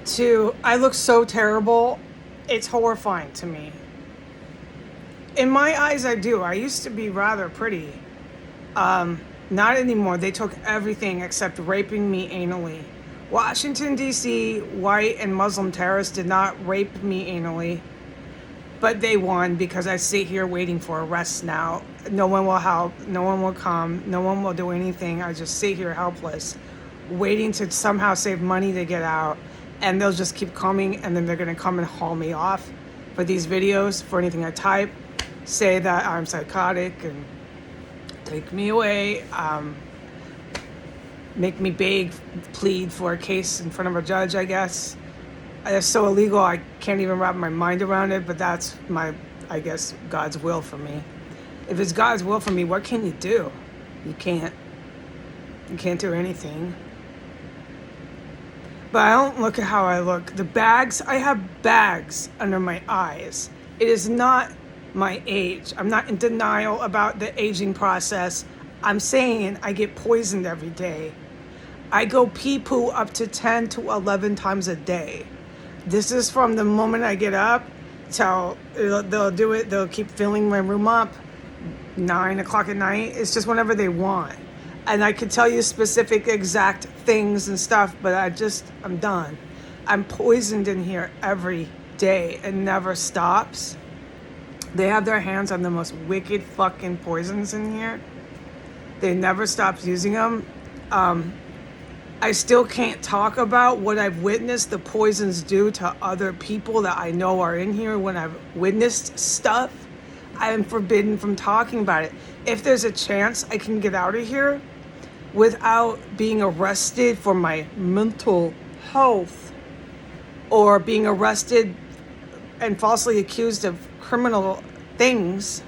to I look so terrible. It's horrifying to me. In my eyes, I do. I used to be rather pretty. Not anymore. They took everything except raping me anally. Washington, D.C., white and Muslim terrorists did not rape me anally, but they won because I sit here waiting for arrests now. No one will help. No one will come. No one will do anything. I just sit here helpless, waiting to somehow save money to get out. And they'll just keep coming, and then they're going to come and haul me off for these videos, for anything I type, say that I'm psychotic and take me away, make me beg, plead for a case in front of a judge, I guess. It's so illegal, I can't even wrap my mind around it, but that's I guess, God's will for me. If it's God's will for me, what can you do? You can't. You can't do anything. But I don't look at how I look. The bags, I have bags under my eyes. It is not my age. I'm not in denial about the aging process. I'm saying I get poisoned every day. I go pee-poo up to 10 to 11 times a day. This is from the moment I get up till they'll do it. They'll keep filling my room up 9 o'clock at night. It's just whenever they want. And I could tell you specific exact things and stuff, but I'm done. I'm poisoned in here every day. It never stops. They have their hands on the most wicked fucking poisons in here. They never stopped using them. I still can't talk about what I've witnessed the poisons do to other people that I know are in here when I've witnessed stuff. I am forbidden from talking about it. If there's a chance I can get out of here without being arrested for my mental health or being arrested and falsely accused of criminal things,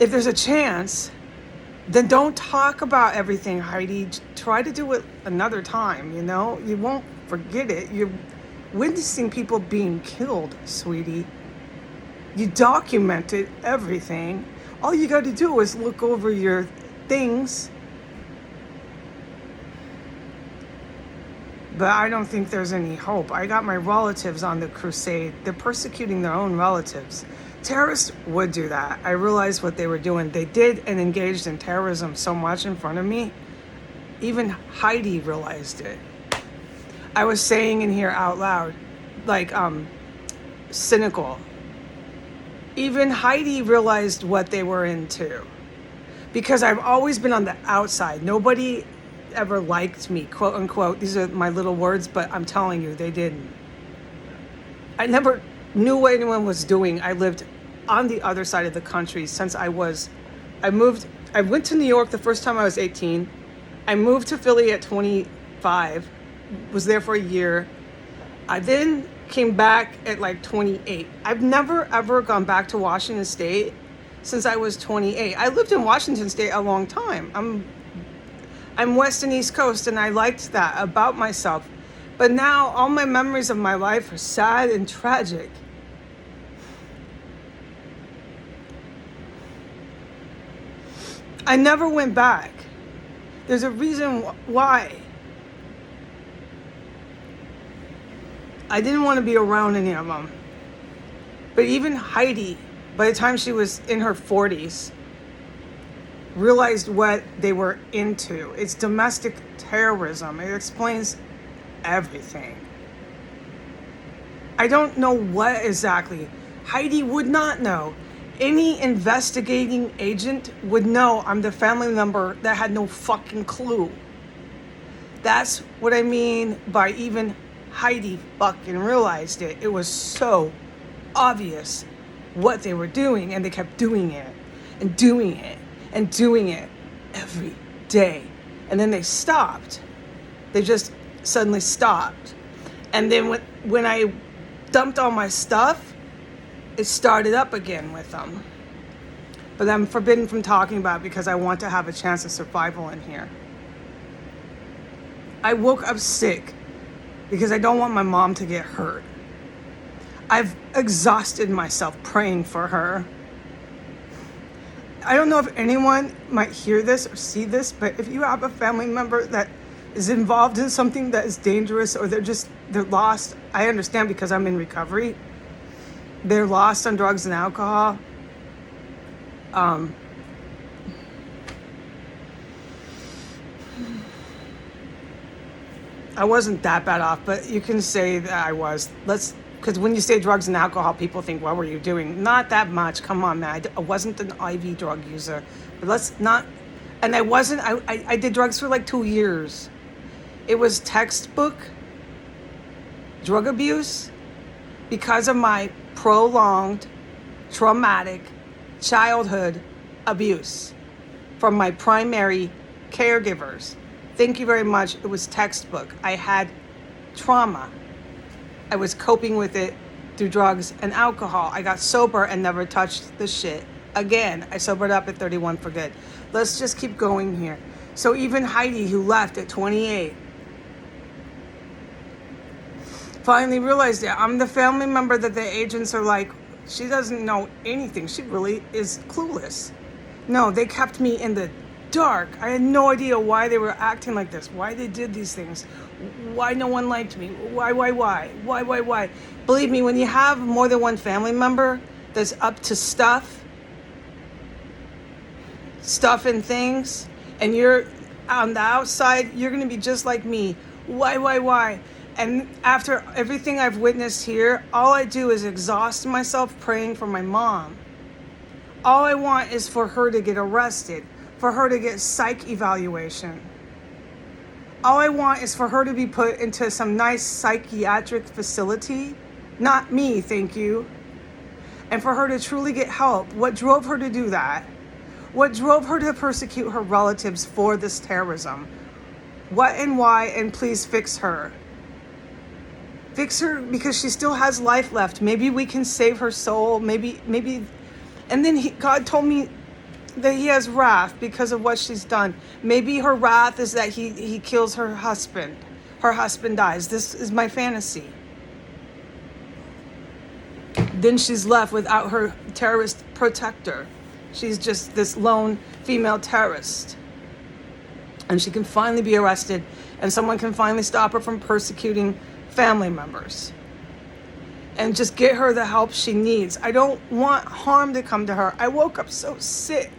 if there's a chance, then don't talk about everything, Heidi. Try to do it another time, you know? You won't forget it. You're witnessing people being killed, sweetie. You documented everything. All you got to do is look over your things. But I don't think there's any hope. I got my relatives on the crusade. They're persecuting their own relatives. Terrorists would do that. I realized what they were doing. They did and engaged in terrorism so much in front of me. Even Heidi realized it. I was saying in here out loud, like, cynical. Even Heidi realized what they were into. Because I've always been on the outside. Nobody ever liked me, quote unquote. These are my little words, but I'm telling you, they didn't. I never knew what anyone was doing. I lived on the other side of the country since I went to New York the first time I was 18. I moved to Philly at 25, was there for a year. I then came back at like 28. I've never ever gone back to Washington State since I was 28. I lived in Washington State a long time. I'm West and East Coast, and I liked that about myself. But now all my memories of my life are sad and tragic. I never went back. There's a reason why. I didn't want to be around any of them. But even Heidi, by the time she was in her 40s, realized what they were into. It's domestic terrorism. It explains everything. I don't know what exactly. Heidi would not know. Any investigating agent would know I'm the family member that had no fucking clue. That's what I mean by even Heidi fucking realized it. It was so obvious what they were doing, and they kept doing it and doing it and doing it every day. And then they stopped. They just suddenly stopped. And then when I dumped all my stuff, it started up again with them. But I'm forbidden from talking about it because I want to have a chance of survival in here. I woke up sick because I don't want my mom to get hurt. I've exhausted myself praying for her. I don't know if anyone might hear this or see this, but if you have a family member that is involved in something that is dangerous, or they're lost. I understand because I'm in recovery. They're lost on drugs and alcohol. I wasn't that bad off, but you can say that I was. Because when you say drugs and alcohol, people think, what were you doing? Not that much. Come on, man. I wasn't an IV drug user. But let's not. And I did drugs for like 2 years. It was textbook drug abuse because of my prolonged, traumatic childhood abuse from my primary caregivers. Thank you very much. It was textbook. I had trauma. I was coping with it through drugs and alcohol. I got sober and never touched the shit again. I sobered up at 31 for good. Let's just keep going here. So even Heidi, who left at 28, finally realized that I'm the family member that the agents are like, she doesn't know anything. She really is clueless. No, they kept me in the dark. I had no idea why they were acting like this, why they did these things, why no one liked me, why. Believe me, when you have more than one family member that's up to stuff and things, and you're on the outside, you're going to be just like me. Why? And after everything I've witnessed here, all I do is exhaust myself praying for my mom. All I want is for her to get arrested, for her to get psych evaluation. All I want is for her to be put into some nice psychiatric facility. Not me, thank you. And for her to truly get help. What drove her to do that? What drove her to persecute her relatives for this terrorism? What and why? And please fix her. Fix her because she still has life left. Maybe we can save her soul. Maybe. And then God told me that he has wrath because of what she's done. Maybe her wrath is that he kills her husband. Her husband dies. This is my fantasy. Then she's left without her terrorist protector. She's just this lone female terrorist. And she can finally be arrested, and someone can finally stop her from persecuting family members. And just get her the help she needs. I don't want harm to come to her. I woke up so sick.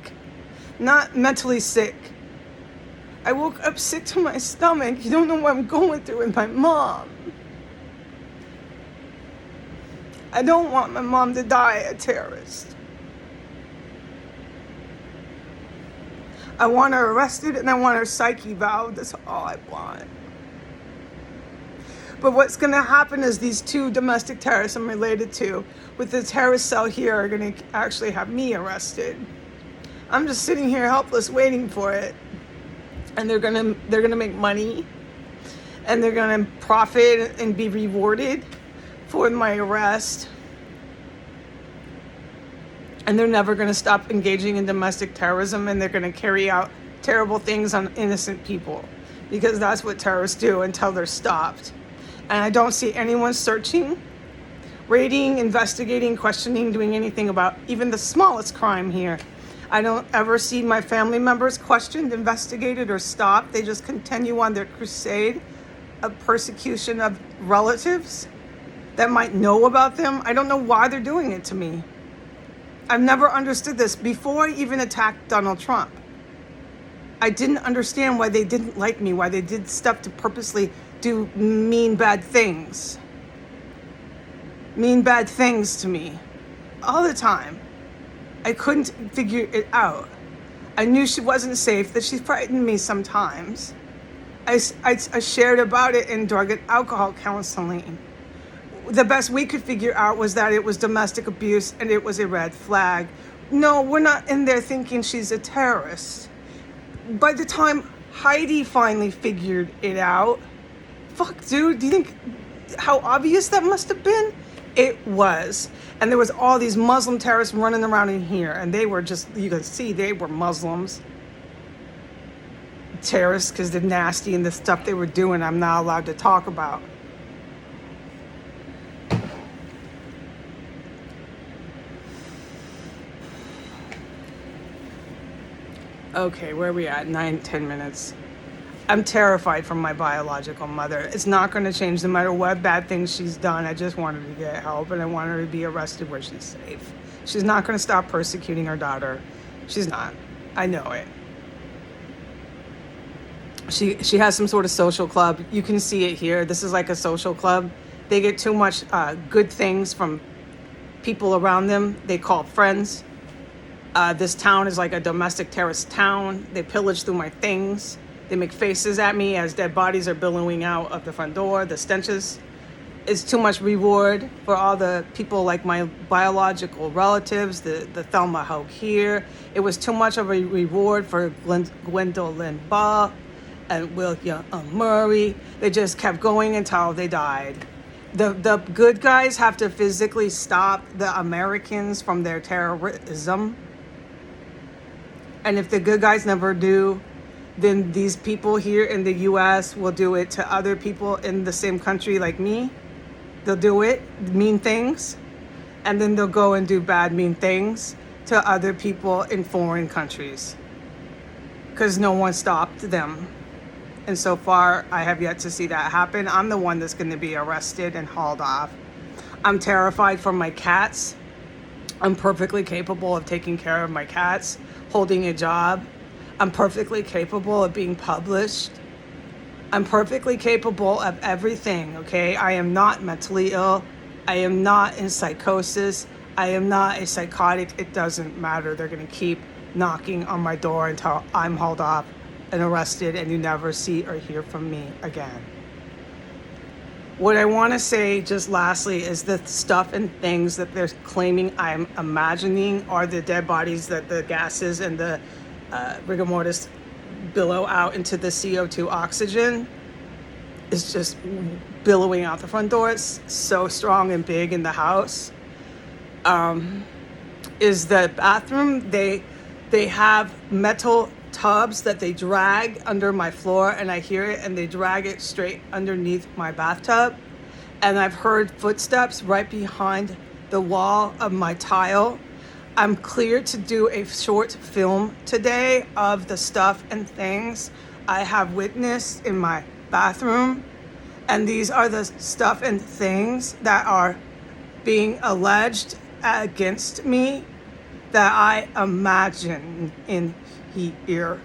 Not mentally sick. I woke up sick to my stomach. You don't know what I'm going through with my mom. I don't want my mom to die a terrorist. I want her arrested and I want her psych eval. That's all I want. But what's going to happen is these two domestic terrorists I'm related to with the terrorist cell here are going to actually have me arrested. I'm just sitting here helpless waiting for it. And they're going to make money, and they're going to profit and be rewarded for my arrest. And they're never going to stop engaging in domestic terrorism, and they're going to carry out terrible things on innocent people, because that's what terrorists do until they're stopped. And I don't see anyone searching, raiding, investigating, questioning, doing anything about even the smallest crime here. I don't ever see my family members questioned, investigated, or stopped. They just continue on their crusade of persecution of relatives that might know about them. I don't know why they're doing it to me. I've never understood this. Before I even attacked Donald Trump, I didn't understand why they didn't like me, why they did stuff to purposely do mean, bad things. Mean, bad things to me. All the time. I couldn't figure it out. I knew she wasn't safe, that she frightened me sometimes. I shared about it in drug and alcohol counseling. The best we could figure out was that it was domestic abuse and it was a red flag. No, we're not in there thinking she's a terrorist. By the time Heidi finally figured it out, fuck, dude, do you think how obvious that must have been? It was. And there was all these Muslim terrorists running around in here, and they were just, you could see they were Muslims. Terrorists, because they're nasty, and the stuff they were doing I'm not allowed to talk about. Okay, where are we at? 9-10 minutes. I'm terrified from my biological mother. It's not going to change no matter what bad things she's done. I just want her to get help, and I want her to be arrested where she's safe. She's not going to stop persecuting her daughter. She's not. I know it. She has some sort of social club. You can see it here. This is like a social club. They get too much good things from people around them. They call friends. This town is like a domestic terrorist town. They pillage through my things. They make faces at me as dead bodies are billowing out of the front door. The stenches is too much reward for all the people like my biological relatives, the Thelma Hogue here. It was too much of a reward for Gwendolyn Ball and William Murray. They just kept going until they died. The good guys have to physically stop the Americans from their terrorism. And if the good guys never do, then these people here in the US will do it to other people in the same country like me. They'll do it, mean things, and then they'll go and do bad, mean things to other people in foreign countries. Because no one stopped them. And so far, I have yet to see that happen. I'm the one that's going to be arrested and hauled off. I'm terrified for my cats. I'm perfectly capable of taking care of my cats, holding a job. I'm perfectly capable of being published. I'm perfectly capable of everything, okay? I am not mentally ill. I am not in psychosis. I am not a psychotic. It doesn't matter. They're going to keep knocking on my door until I'm hauled off and arrested and you never see or hear from me again. What I want to say just lastly is the stuff and things that they're claiming I'm imagining are the dead bodies that the gases and the rigor mortis billow out into the CO2 oxygen. It's just billowing out the front door. It's so strong and big in the house. Is the bathroom. They have metal tubs that they drag under my floor, and I hear it, and they drag it straight underneath my bathtub. And I've heard footsteps right behind the wall of my tile. I'm cleared to do a short film today of the stuff and things I have witnessed in my bathroom. And these are the stuff and things that are being alleged against me that I imagine in here.